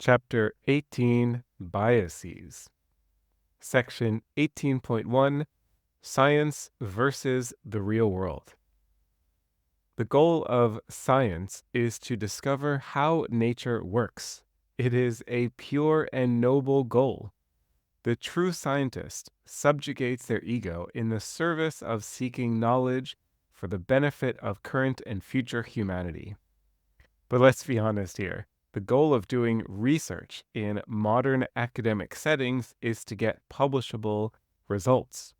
Chapter 18, Biases. Section 18.1, Science versus the Real World. The goal of science is to discover how nature works. It is a pure and noble goal. The true scientist subjugates their ego in the service of seeking knowledge for the benefit of current and future humanity. But let's be honest here. The goal of doing research in modern academic settings is to get publishable results.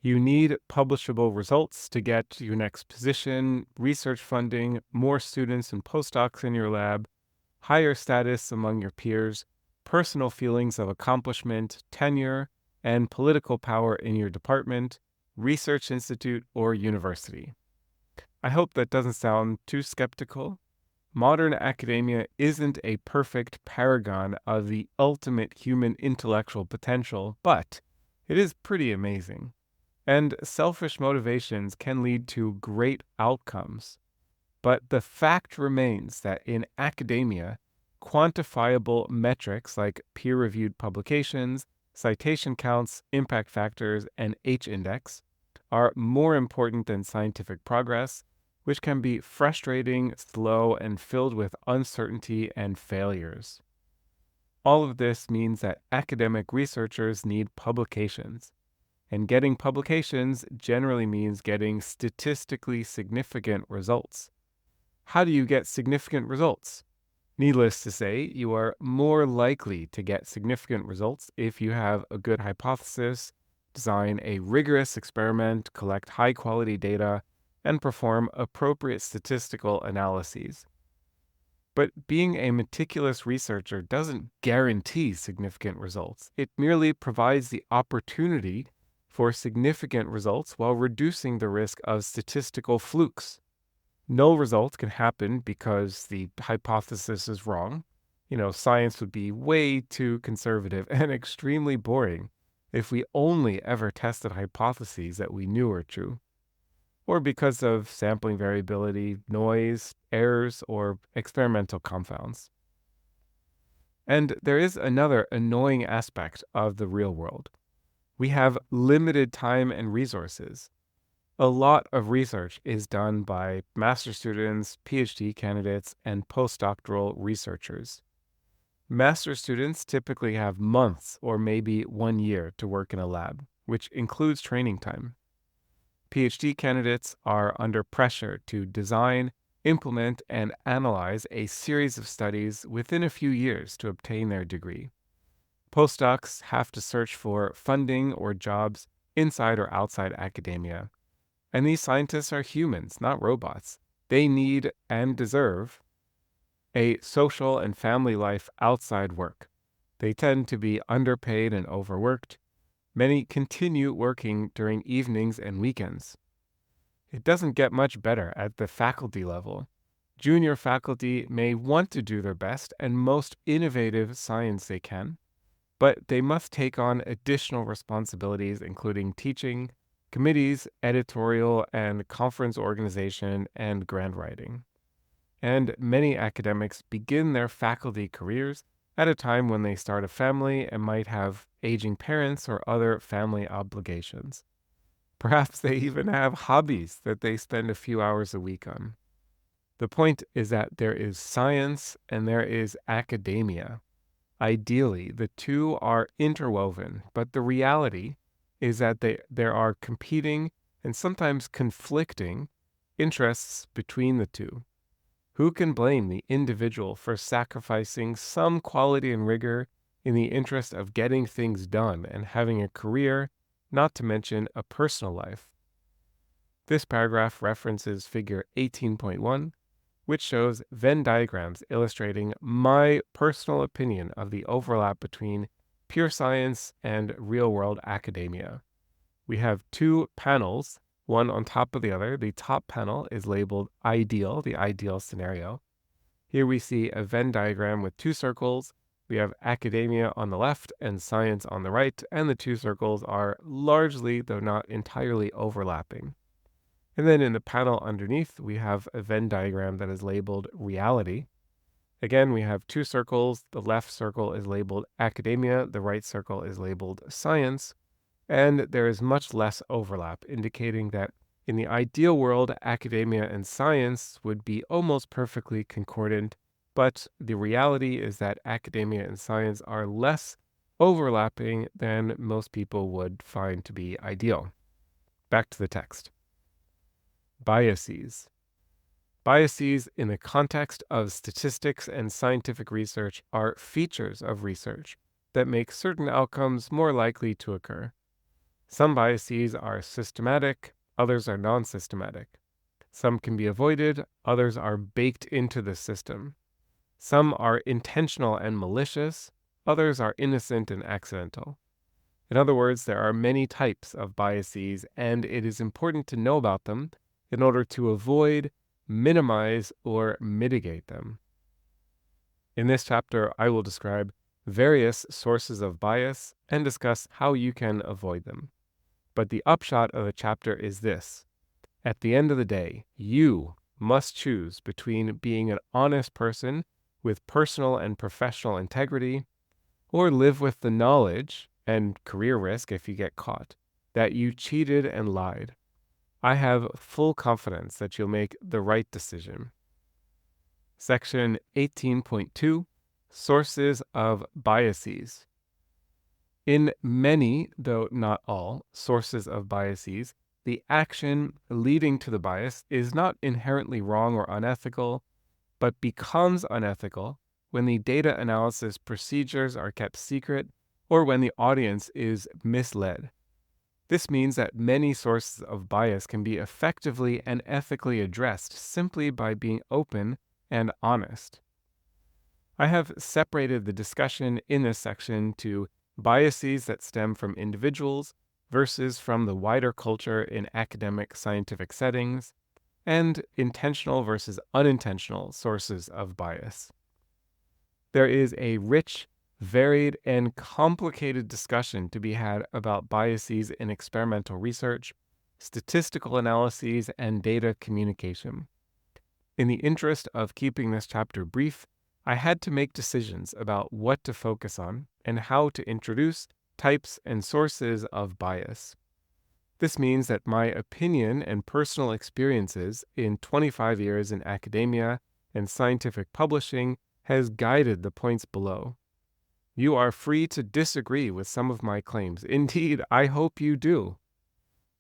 You need publishable results to get your next position, research funding, more students and postdocs in your lab, higher status among your peers, personal feelings of accomplishment, tenure, and political power in your department, research institute, or university. I hope that doesn't sound too skeptical. Modern academia isn't a perfect paragon of the ultimate human intellectual potential, but it is pretty amazing. And selfish motivations can lead to great outcomes. But the fact remains that in academia, quantifiable metrics like peer-reviewed publications, citation counts, impact factors, and H-index are more important than scientific progress, which can be frustrating, slow, and filled with uncertainty and failures. All of this means that academic researchers need publications, and getting publications generally means getting statistically significant results. How do you get significant results? Needless to say, you are more likely to get significant results if you have a good hypothesis, design a rigorous experiment, collect high-quality data, and perform appropriate statistical analyses. But being a meticulous researcher doesn't guarantee significant results. It merely provides the opportunity for significant results while reducing the risk of statistical flukes. Null results can happen because the hypothesis is wrong. Science would be way too conservative and extremely boring if we only ever tested hypotheses that we knew were true, or because of sampling variability, noise, errors, or experimental confounds. And there is another annoying aspect of the real world. We have limited time and resources. A lot of research is done by master's students, PhD candidates, and postdoctoral researchers. Master's students typically have months or maybe 1 year to work in a lab, which includes training time. PhD candidates are under pressure to design, implement, and analyze a series of studies within a few years to obtain their degree. Postdocs have to search for funding or jobs inside or outside academia. And these scientists are humans, not robots. They need and deserve a social and family life outside work. They tend to be underpaid and overworked. Many continue working during evenings and weekends. It doesn't get much better at the faculty level. Junior faculty may want to do their best and most innovative science they can, but they must take on additional responsibilities including teaching, committees, editorial and conference organization, and grant writing. And many academics begin their faculty careers at a time when they start a family and might have aging parents or other family obligations. Perhaps they even have hobbies that they spend a few hours a week on. The point is that there is science and there is academia. Ideally, the two are interwoven, but the reality is that there are competing and sometimes conflicting interests between the two. Who can blame the individual for sacrificing some quality and rigor in the interest of getting things done and having a career, not to mention a personal life? This paragraph references figure 18.1, which shows Venn diagrams illustrating my personal opinion of the overlap between pure science and real-world academia. We have two panels, one on top of the other. The top panel is labeled ideal, the ideal scenario. Here we see a Venn diagram with two circles. We have academia on the left and science on the right, and the two circles are largely, though not entirely, overlapping. And then in the panel underneath, we have a Venn diagram that is labeled reality. Again, we have two circles. The left circle is labeled academia, the right circle is labeled science, and there is much less overlap, indicating that in the ideal world, academia and science would be almost perfectly concordant, but the reality is that academia and science are less overlapping than most people would find to be ideal. Back to the text. Biases. Biases in the context of statistics and scientific research are features of research that make certain outcomes more likely to occur. Some biases are systematic, others are non-systematic. Some can be avoided, others are baked into the system. Some are intentional and malicious, others are innocent and accidental. In other words, there are many types of biases, and it is important to know about them in order to avoid, minimize, or mitigate them. In this chapter, I will describe various sources of bias and discuss how you can avoid them. But the upshot of the chapter is this. At the end of the day, you must choose between being an honest person with personal and professional integrity, or live with the knowledge, and career risk if you get caught, that you cheated and lied. I have full confidence that you'll make the right decision. Section 18.2, Sources of Biases. In many, though not all, sources of biases, the action leading to the bias is not inherently wrong or unethical, but becomes unethical when the data analysis procedures are kept secret or when the audience is misled. This means that many sources of bias can be effectively and ethically addressed simply by being open and honest. I have separated the discussion in this section to biases that stem from individuals versus from the wider culture in academic scientific settings, and intentional versus unintentional sources of bias. There is a rich, varied, and complicated discussion to be had about biases in experimental research, statistical analyses, and data communication. In the interest of keeping this chapter brief, I had to make decisions about what to focus on and how to introduce types and sources of bias. This means that my opinion and personal experiences in 25 years in academia and scientific publishing has guided the points below. You are free to disagree with some of my claims. Indeed, I hope you do.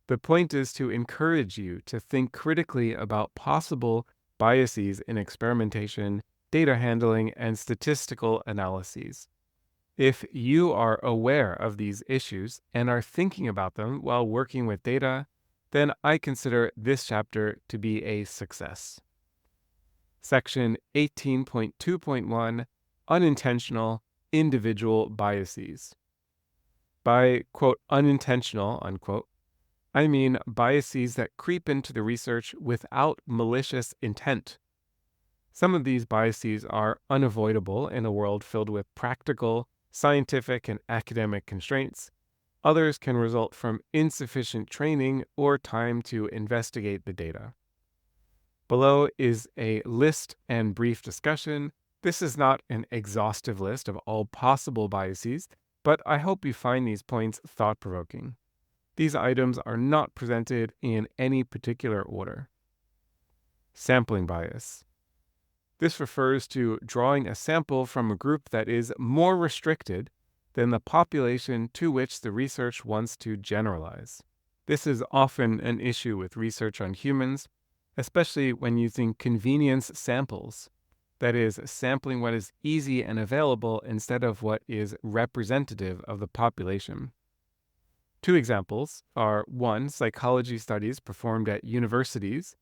The point is to encourage you to think critically about possible biases in experimentation, data handling, and statistical analyses. If you are aware of these issues and are thinking about them while working with data, then I consider this chapter to be a success. Section 18.2.1, Unintentional Individual Biases. By, quote, unintentional, unquote, I mean biases that creep into the research without malicious intent. Some of these biases are unavoidable in a world filled with practical, scientific, and academic constraints. Others can result from insufficient training or time to investigate the data. Below is a list and brief discussion. This is not an exhaustive list of all possible biases, but I hope you find these points thought-provoking. These items are not presented in any particular order. Sampling bias. This refers to drawing a sample from a group that is more restricted than the population to which the research wants to generalize. This is often an issue with research on humans, especially when using convenience samples, that is, sampling what is easy and available instead of what is representative of the population. Two examples are, one, psychology studies performed at universities,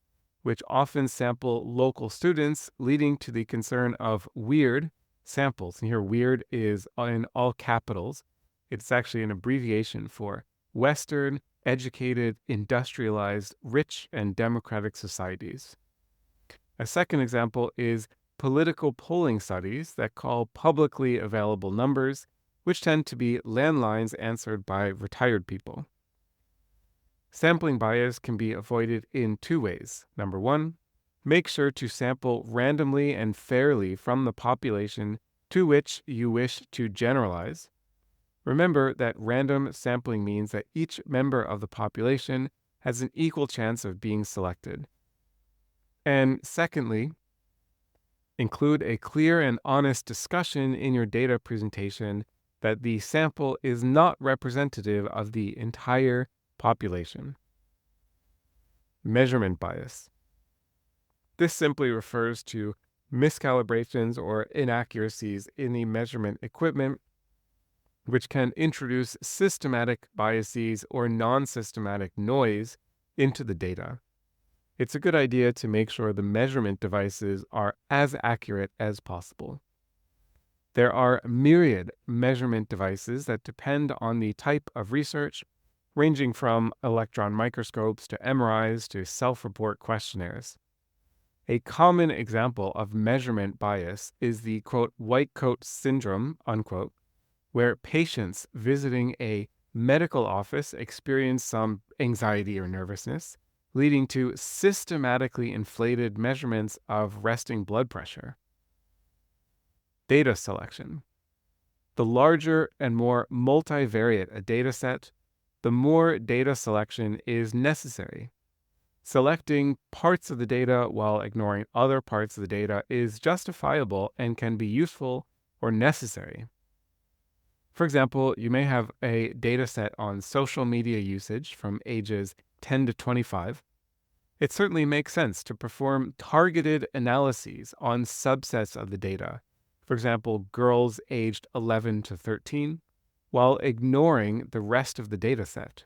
which often sample local students, leading to the concern of weird samples. And here, weird is in all capitals. It's actually an abbreviation for Western, educated, industrialized, rich, and democratic societies. A second example is political polling studies that call publicly available numbers, which tend to be landlines answered by retired people. Sampling bias can be avoided in two ways. Number one, Make sure to sample randomly and fairly from the population to which you wish to generalize. Remember that random sampling means that each member of the population has an equal chance of being selected. And secondly, include a clear and honest discussion in your data presentation that the sample is not representative of the entire population. Measurement bias. This simply refers to miscalibrations or inaccuracies in the measurement equipment, which can introduce systematic biases or non-systematic noise into the data. It's a good idea to make sure the measurement devices are as accurate as possible. There are myriad measurement devices that depend on the type of research, ranging from electron microscopes to MRIs to self-report questionnaires. A common example of measurement bias is the, quote, white coat syndrome, unquote, where patients visiting a medical office experience some anxiety or nervousness, leading to systematically inflated measurements of resting blood pressure. Data selection. The larger and more multivariate a data set, the more data selection is necessary. Selecting parts of the data while ignoring other parts of the data is justifiable and can be useful or necessary. For example, you may have a data set on social media usage from ages 10 to 25. It certainly makes sense to perform targeted analyses on subsets of the data, for example, girls aged 11 to 13, while ignoring the rest of the data set.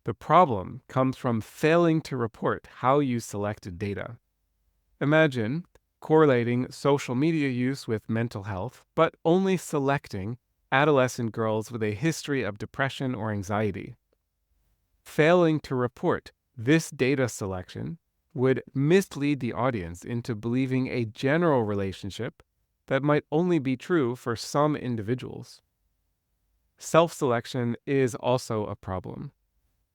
The problem comes from failing to report how you selected data. Imagine correlating social media use with mental health, but only selecting adolescent girls with a history of depression or anxiety. Failing to report this data selection would mislead the audience into believing a general relationship that might only be true for some individuals. Self-selection is also a problem.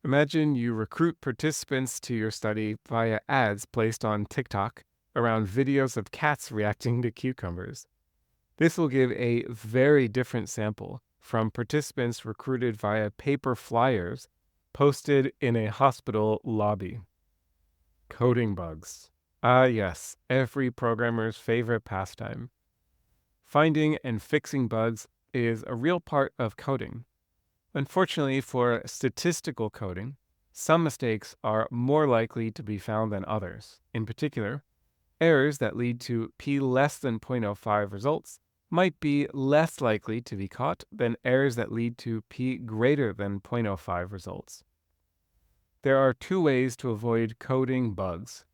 Imagine you recruit participants to your study via ads placed on TikTok around videos of cats reacting to cucumbers. This will give a very different sample from participants recruited via paper flyers posted in a hospital lobby. Coding bugs. Ah, yes, every programmer's favorite pastime. Finding and fixing bugs is a real part of coding. Unfortunately, for statistical coding, some mistakes are more likely to be found than others. In particular, errors that lead to p less than 0.05 results might be less likely to be caught than errors that lead to p greater than 0.05 results. There are two ways to avoid coding bugs.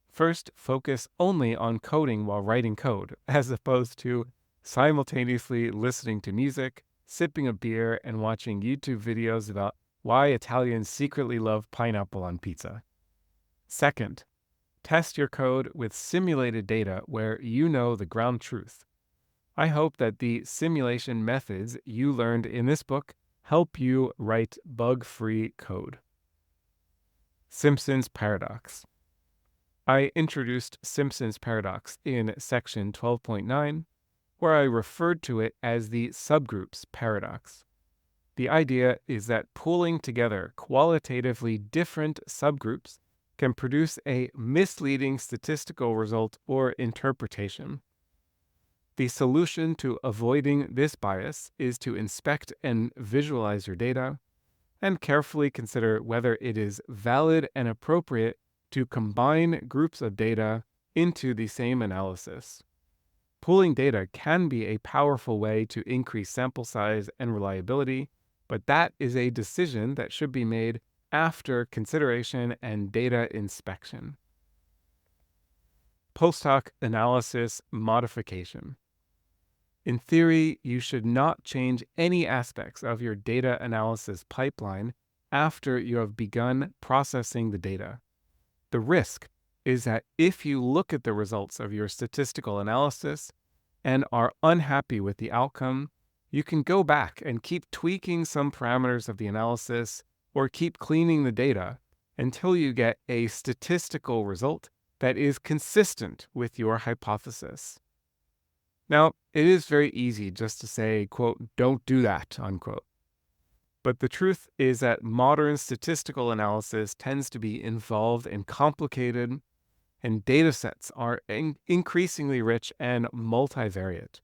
First, focus only on coding while writing code, as opposed to simultaneously listening to music, sipping a beer, and watching YouTube videos about why Italians secretly love pineapple on pizza. Second, test your code with simulated data where you know the ground truth. I hope that the simulation methods you learned in this book help you write bug-free code. Simpson's Paradox. I introduced Simpson's Paradox in section 12.9, where I referred to it as the subgroups paradox. The idea is that pooling together qualitatively different subgroups can produce a misleading statistical result or interpretation. The solution to avoiding this bias is to inspect and visualize your data and carefully consider whether it is valid and appropriate to combine groups of data into the same analysis. Pooling data can be a powerful way to increase sample size and reliability, but that is a decision that should be made after consideration and data inspection. Post hoc analysis modification. In theory, you should not change any aspects of your data analysis pipeline after you have begun processing the data. The risk is that if you look at the results of your statistical analysis and are unhappy with the outcome, you can go back and keep tweaking some parameters of the analysis or keep cleaning the data until you get a statistical result that is consistent with your hypothesis. Now, it is very easy just to say, quote, don't do that, unquote. But the truth is that modern statistical analysis tends to be involved and complicated, and data sets are increasingly rich and multivariate.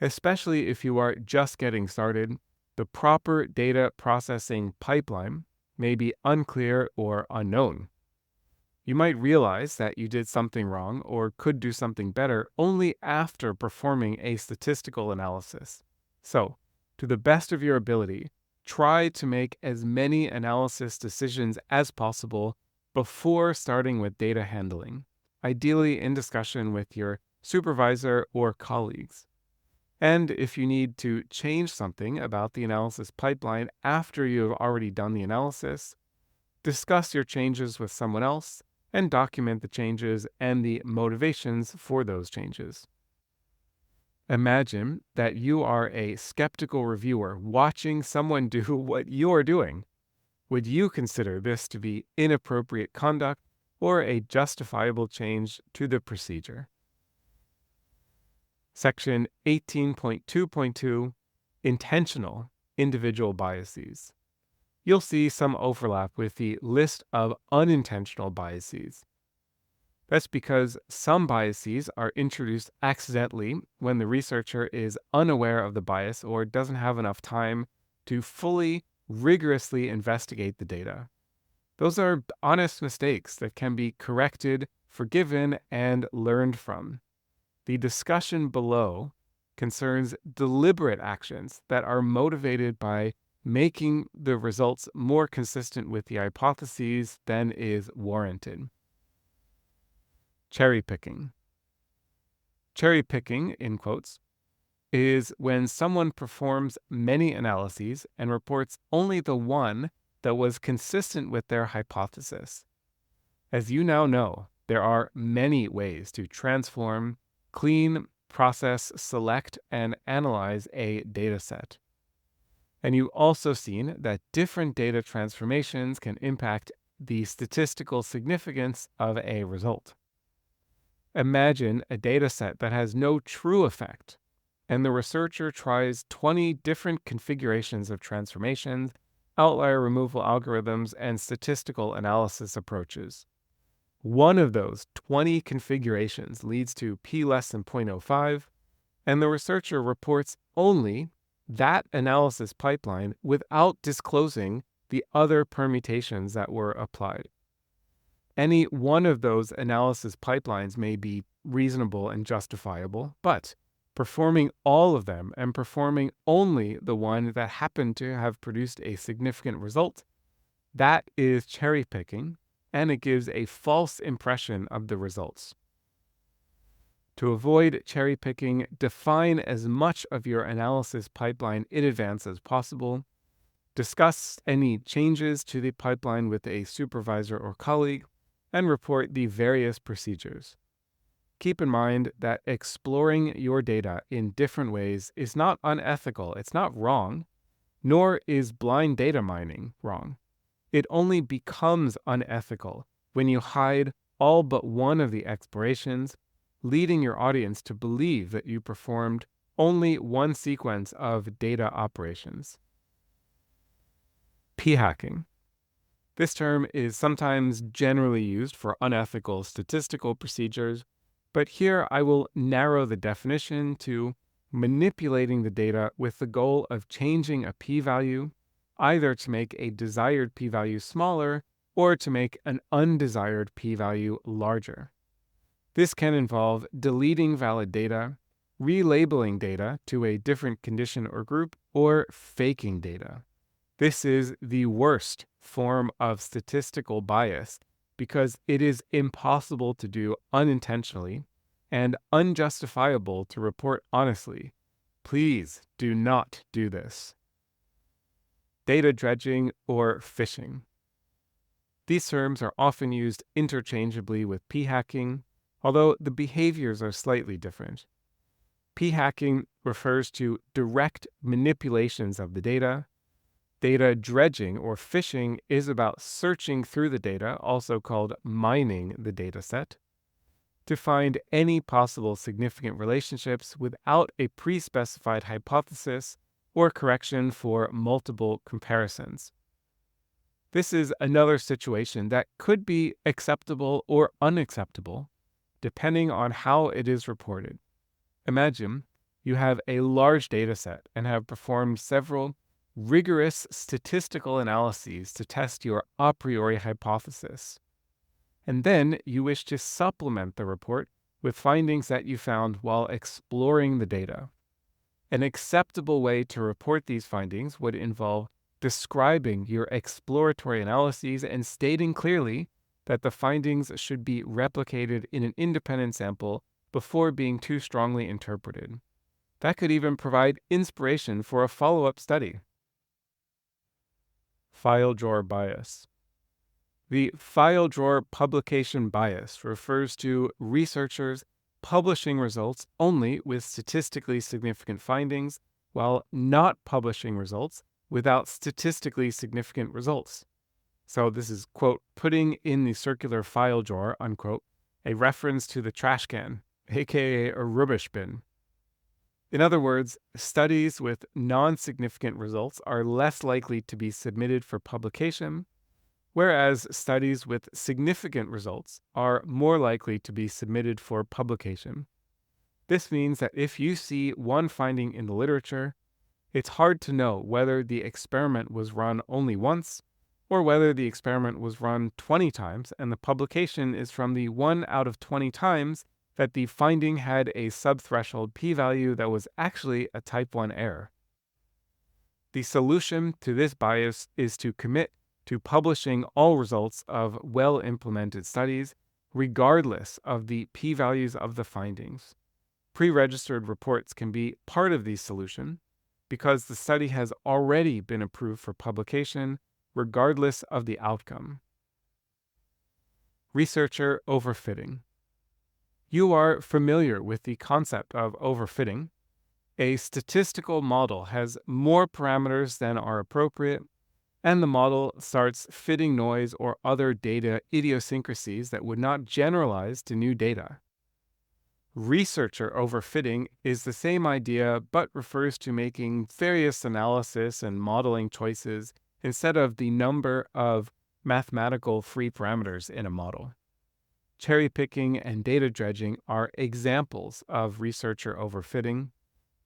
Especially if you are just getting started, the proper data processing pipeline may be unclear or unknown. You might realize that you did something wrong or could do something better only after performing a statistical analysis. So, to the best of your ability, try to make as many analysis decisions as possible before starting with data handling, ideally in discussion with your supervisor or colleagues. And if you need to change something about the analysis pipeline after you have already done the analysis, discuss your changes with someone else and document the changes and the motivations for those changes. Imagine that you are a skeptical reviewer watching someone do what you're doing. Would you consider this to be inappropriate conduct or a justifiable change to the procedure? Section 18.2.2, Intentional Individual Biases. You'll see some overlap with the list of unintentional biases. That's because some biases are introduced accidentally when the researcher is unaware of the bias or doesn't have enough time to fully, rigorously investigate the data. Those are honest mistakes that can be corrected, forgiven, and learned from. The discussion below concerns deliberate actions that are motivated by making the results more consistent with the hypotheses than is warranted. Cherry picking. Cherry picking, in quotes, is when someone performs many analyses and reports only the one that was consistent with their hypothesis. As you now know, there are many ways to transform, clean, process, select, and analyze a dataset. And you've also seen that different data transformations can impact the statistical significance of a result. Imagine a dataset that has no true effect, and the researcher tries 20 different configurations of transformations, outlier removal algorithms, and statistical analysis approaches. One of those 20 configurations leads to p less than 0.05, and the researcher reports only that analysis pipeline without disclosing the other permutations that were applied. Any one of those analysis pipelines may be reasonable and justifiable, but performing all of them and performing only the one that happened to have produced a significant result, that is cherry picking, and it gives a false impression of the results. To avoid cherry picking, define as much of your analysis pipeline in advance as possible. Discuss any changes to the pipeline with a supervisor or colleague, and report the various procedures. Keep in mind that exploring your data in different ways is not unethical, it's not wrong, nor is blind data mining wrong. It only becomes unethical when you hide all but one of the explorations, leading your audience to believe that you performed only one sequence of data operations. P-hacking. This term is sometimes generally used for unethical statistical procedures, but here I will narrow the definition to manipulating the data with the goal of changing a p-value, either to make a desired p-value smaller or to make an undesired p-value larger. This can involve deleting valid data, relabeling data to a different condition or group, or faking data. This is the worst form of statistical bias because it is impossible to do unintentionally and unjustifiable to report honestly. Please do not do this. Data dredging or phishing. These terms are often used interchangeably with p-hacking, although the behaviors are slightly different. P-hacking refers to direct manipulations of the data. Data dredging or phishing is about searching through the data, also called mining the dataset, to find any possible significant relationships without a pre-specified hypothesis or correction for multiple comparisons. This is another situation that could be acceptable or unacceptable, depending on how it is reported. Imagine you have a large data set and have performed several rigorous statistical analyses to test your a priori hypothesis. And then you wish to supplement the report with findings that you found while exploring the data. An acceptable way to report these findings would involve describing your exploratory analyses and stating clearly that the findings should be replicated in an independent sample before being too strongly interpreted. That could even provide inspiration for a follow-up study. File drawer bias. The file drawer publication bias refers to researchers publishing results only with statistically significant findings while not publishing results without statistically significant results. So this is, quote, putting in the circular file drawer, unquote, a reference to the trash can, aka a rubbish bin. In other words, studies with non-significant results are less likely to be submitted for publication, whereas studies with significant results are more likely to be submitted for publication. This means that if you see one finding in the literature, it's hard to know whether the experiment was run only once or whether the experiment was run 20 times and the publication is from the 1 out of 20 times that the finding had a subthreshold p-value that was actually a type 1 error. The solution to this bias is to commit to publishing all results of well-implemented studies, regardless of the p-values of the findings. Pre-registered reports can be part of the solution because the study has already been approved for publication, regardless of the outcome. Researcher overfitting. You are familiar with the concept of overfitting. A statistical model has more parameters than are appropriate, and the model starts fitting noise or other data idiosyncrasies that would not generalize to new data. Researcher overfitting is the same idea but refers to making various analysis and modeling choices instead of the number of mathematical free parameters in a model. Cherry picking and data dredging are examples of researcher overfitting.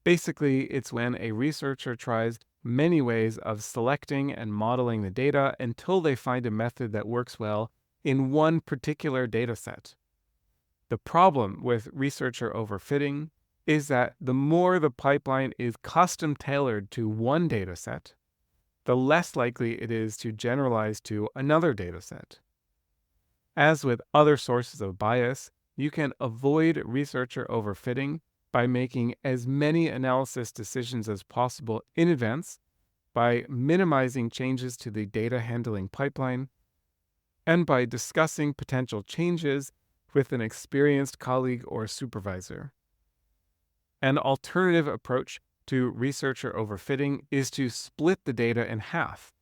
Basically, it's when a researcher tries many ways of selecting and modeling the data until they find a method that works well in one particular data set. The problem with researcher overfitting is that the more the pipeline is custom tailored to one data set, the less likely it is to generalize to another data set. As with other sources of bias, you can avoid researcher overfitting by making as many analysis decisions as possible in advance, by minimizing changes to the data handling pipeline, and by discussing potential changes with an experienced colleague or supervisor. An alternative approach to researcher overfitting is to split the data in half.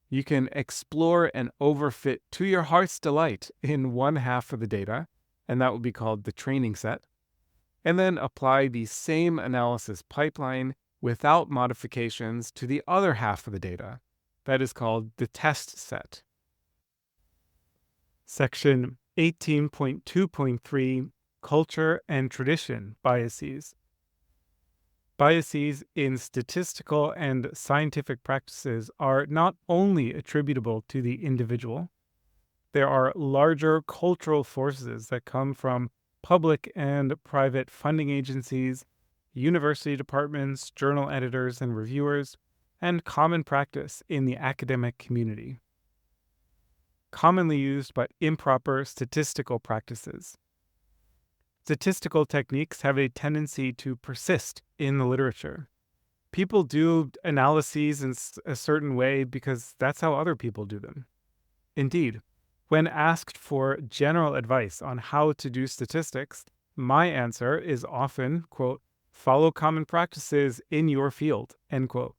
You can explore and overfit to your heart's delight in one half of the data, and that would be called the training set, and then apply the same analysis pipeline without modifications to the other half of the data. That is called the test set. Section 18.2.3 Culture and Tradition Biases. Biases in statistical and scientific practices are not only attributable to the individual. There are larger cultural forces that come from public and private funding agencies, university departments, journal editors and reviewers, and common practice in the academic community. Commonly used but improper statistical practices. Statistical techniques have a tendency to persist in the literature. People do analyses in a certain way because that's how other people do them. Indeed, when asked for general advice on how to do statistics, my answer is often, quote, follow common practices in your field, end quote.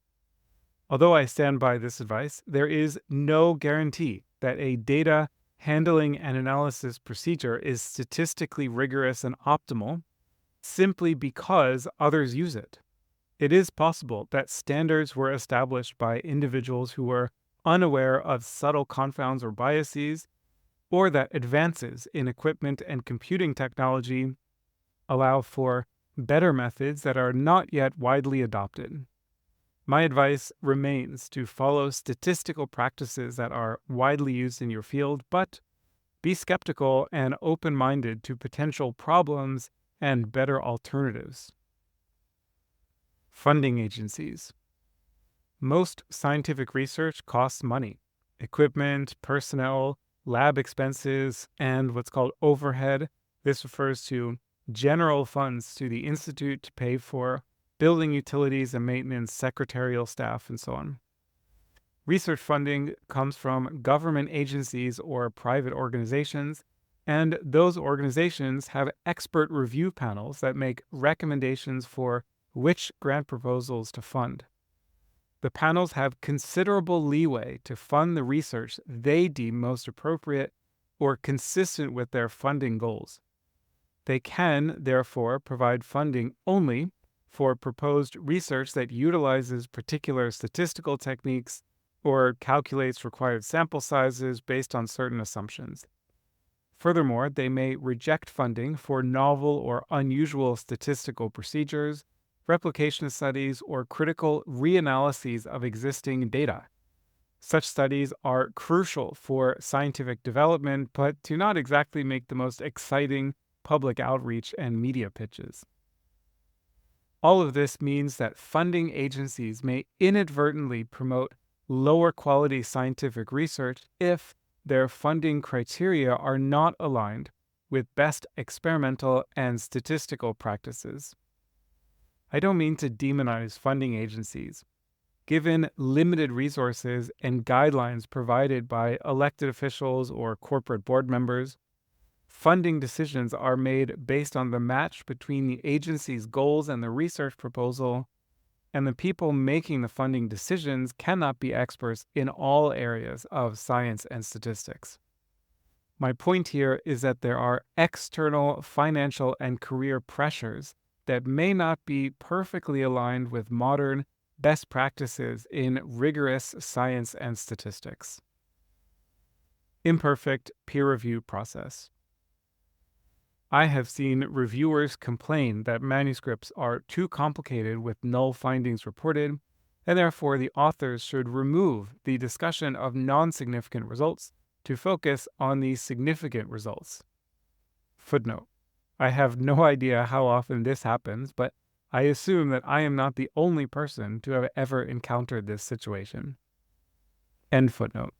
Although I stand by this advice, there is no guarantee that a data handling an analysis procedure is statistically rigorous and optimal simply because others use it. It is possible that standards were established by individuals who were unaware of subtle confounds or biases, or that advances in equipment and computing technology allow for better methods that are not yet widely adopted. My advice remains to follow statistical practices that are widely used in your field, but be skeptical and open-minded to potential problems and better alternatives. Funding agencies. Most scientific research costs money. Equipment, personnel, lab expenses, and what's called overhead. This refers to general funds to the institute to pay for building utilities and maintenance, secretarial staff, and so on. Research funding comes from government agencies or private organizations, and those organizations have expert review panels that make recommendations for which grant proposals to fund. The panels have considerable leeway to fund the research they deem most appropriate or consistent with their funding goals. They can, therefore, provide funding only for proposed research that utilizes particular statistical techniques or calculates required sample sizes based on certain assumptions. Furthermore, they may reject funding for novel or unusual statistical procedures, replication studies, or critical reanalyses of existing data. Such studies are crucial for scientific development, but do not exactly make the most exciting public outreach and media pitches. All of this means that funding agencies may inadvertently promote lower quality scientific research if their funding criteria are not aligned with best experimental and statistical practices. I don't mean to demonize funding agencies. Given limited resources and guidelines provided by elected officials or corporate board members, funding decisions are made based on the match between the agency's goals and the research proposal, and the people making the funding decisions cannot be experts in all areas of science and statistics. My point here is that there are external financial and career pressures that may not be perfectly aligned with modern best practices in rigorous science and statistics. Imperfect peer review process. I have seen reviewers complain that manuscripts are too complicated with null findings reported, and therefore the authors should remove the discussion of non-significant results to focus on the significant results. Footnote: I have no idea how often this happens, but I assume that I am not the only person to have ever encountered this situation. End footnote.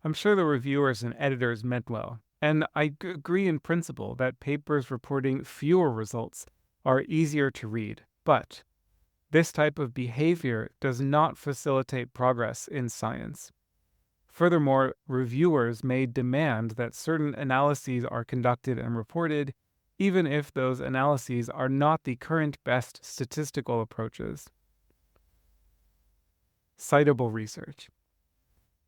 I'm sure the reviewers and editors meant well, and I agree in principle that papers reporting fewer results are easier to read, but this type of behavior does not facilitate progress in science. Furthermore, reviewers may demand that certain analyses are conducted and reported, even if those analyses are not the current best statistical approaches. Citable research.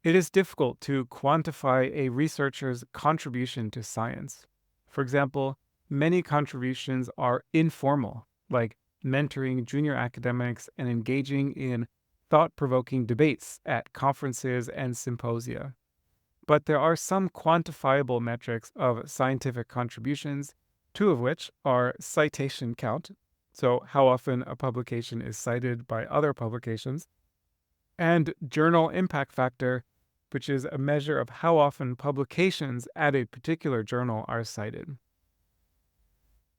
It is difficult to quantify a researcher's contribution to science. For example, many contributions are informal, like mentoring junior academics and engaging in thought-provoking debates at conferences and symposia. But there are some quantifiable metrics of scientific contributions, two of which are citation count, so how often a publication is cited by other publications, and journal impact factor, which is a measure of how often publications at a particular journal are cited.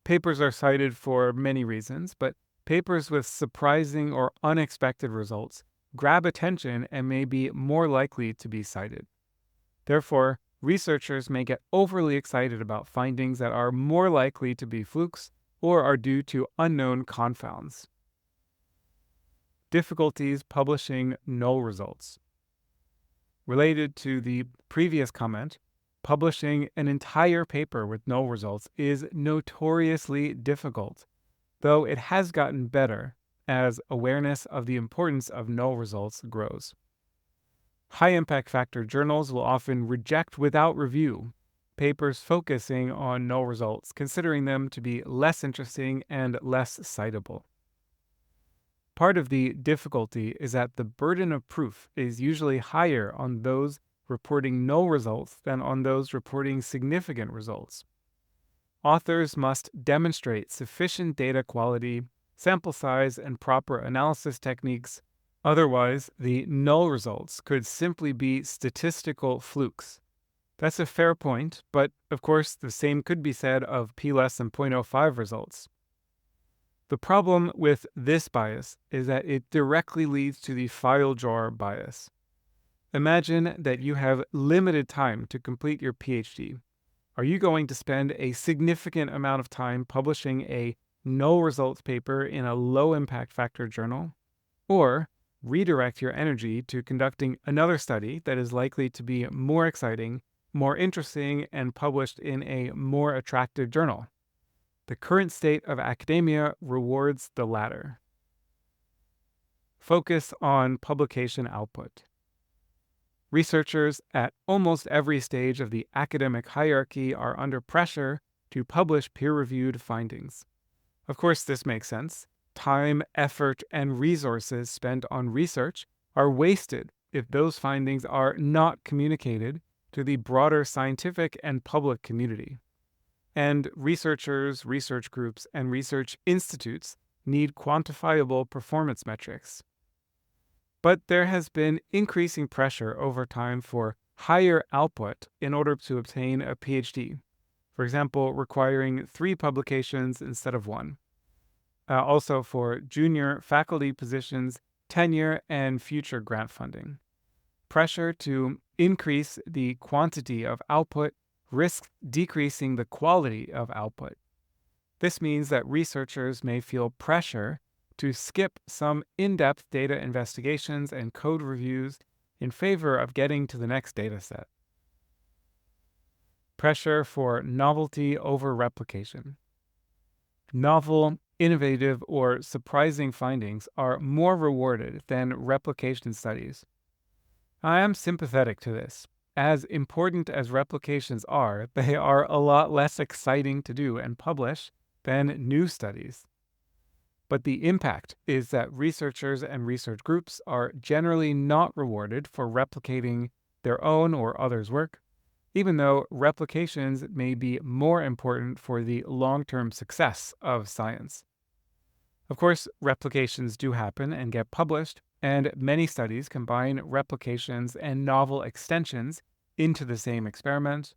Papers are cited for many reasons, but papers with surprising or unexpected results grab attention and may be more likely to be cited. Therefore, researchers may get overly excited about findings that are more likely to be flukes or are due to unknown confounds. Difficulties publishing null results. Related to the previous comment, publishing an entire paper with null results is notoriously difficult, though it has gotten better as awareness of the importance of null results grows. High impact factor journals will often reject without review papers focusing on null results, considering them to be less interesting and less citable. Part of the difficulty is that the burden of proof is usually higher on those reporting null results than on those reporting significant results. Authors must demonstrate sufficient data quality, sample size, and proper analysis techniques. Otherwise, the null results could simply be statistical flukes. That's a fair point, but of course the same could be said of p less than 0.05 results. The problem with this bias is that it directly leads to the file drawer bias. Imagine that you have limited time to complete your PhD. Are you going to spend a significant amount of time publishing a null results paper in a low impact factor journal? Or redirect your energy to conducting another study that is likely to be more exciting, more interesting, and published in a more attractive journal? The current state of academia rewards the latter. Focus on publication output. Researchers at almost every stage of the academic hierarchy are under pressure to publish peer-reviewed findings. Of course, this makes sense. Time, effort, and resources spent on research are wasted if those findings are not communicated to the broader scientific and public community. And researchers, research groups, and research institutes need quantifiable performance metrics. But there has been increasing pressure over time for higher output in order to obtain a PhD, for example, requiring 3 publications instead of 1. Also for junior faculty positions, tenure, and future grant funding. Pressure to increase the quantity of output risks decreasing the quality of output. This means that researchers may feel pressure to skip some in-depth data investigations and code reviews in favor of getting to the next dataset. Pressure for novelty over replication. Novel, innovative, or surprising findings are more rewarded than replication studies. I am sympathetic to this. As important as replications are, they are a lot less exciting to do and publish than new studies. But the impact is that researchers and research groups are generally not rewarded for replicating their own or others' work, even though replications may be more important for the long-term success of science. Of course, replications do happen and get published, and many studies combine replications and novel extensions into the same experiment,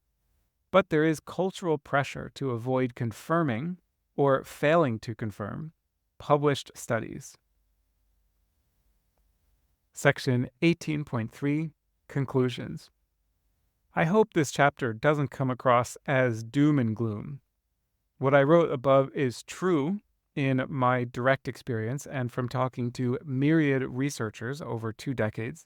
but there is cultural pressure to avoid confirming or failing to confirm published studies. Section 18.3, Conclusions. I hope this chapter doesn't come across as doom and gloom. What I wrote above is true in my direct experience and from talking to myriad researchers over 2 decades.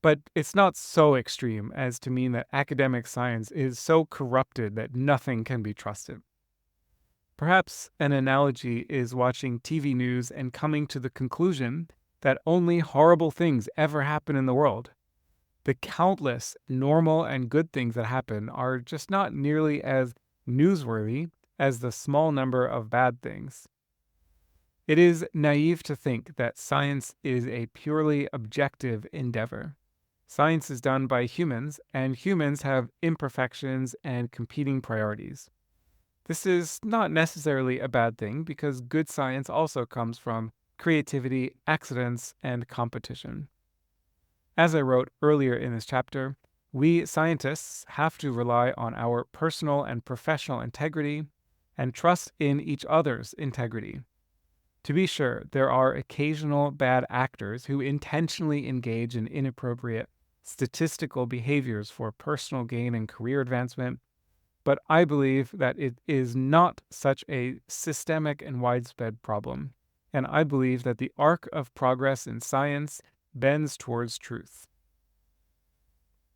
But it's not so extreme as to mean that academic science is so corrupted that nothing can be trusted. Perhaps an analogy is watching TV news and coming to the conclusion that only horrible things ever happen in the world. The countless normal and good things that happen are just not nearly as newsworthy as the small number of bad things. It is naive to think that science is a purely objective endeavor. Science is done by humans, and humans have imperfections and competing priorities. This is not necessarily a bad thing because good science also comes from creativity, accidents, and competition. As I wrote earlier in this chapter, we scientists have to rely on our personal and professional integrity and trust in each other's integrity. To be sure, there are occasional bad actors who intentionally engage in inappropriate statistical behaviors for personal gain and career advancement, but I believe that it is not such a systemic and widespread problem, and I believe that the arc of progress in science bends towards truth.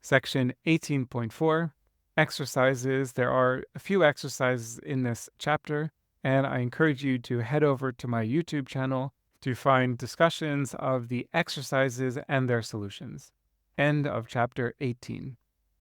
Section 18.4, Exercises. There are a few exercises in this chapter, and I encourage you to head over to my YouTube channel to find discussions of the exercises and their solutions. End of chapter 18.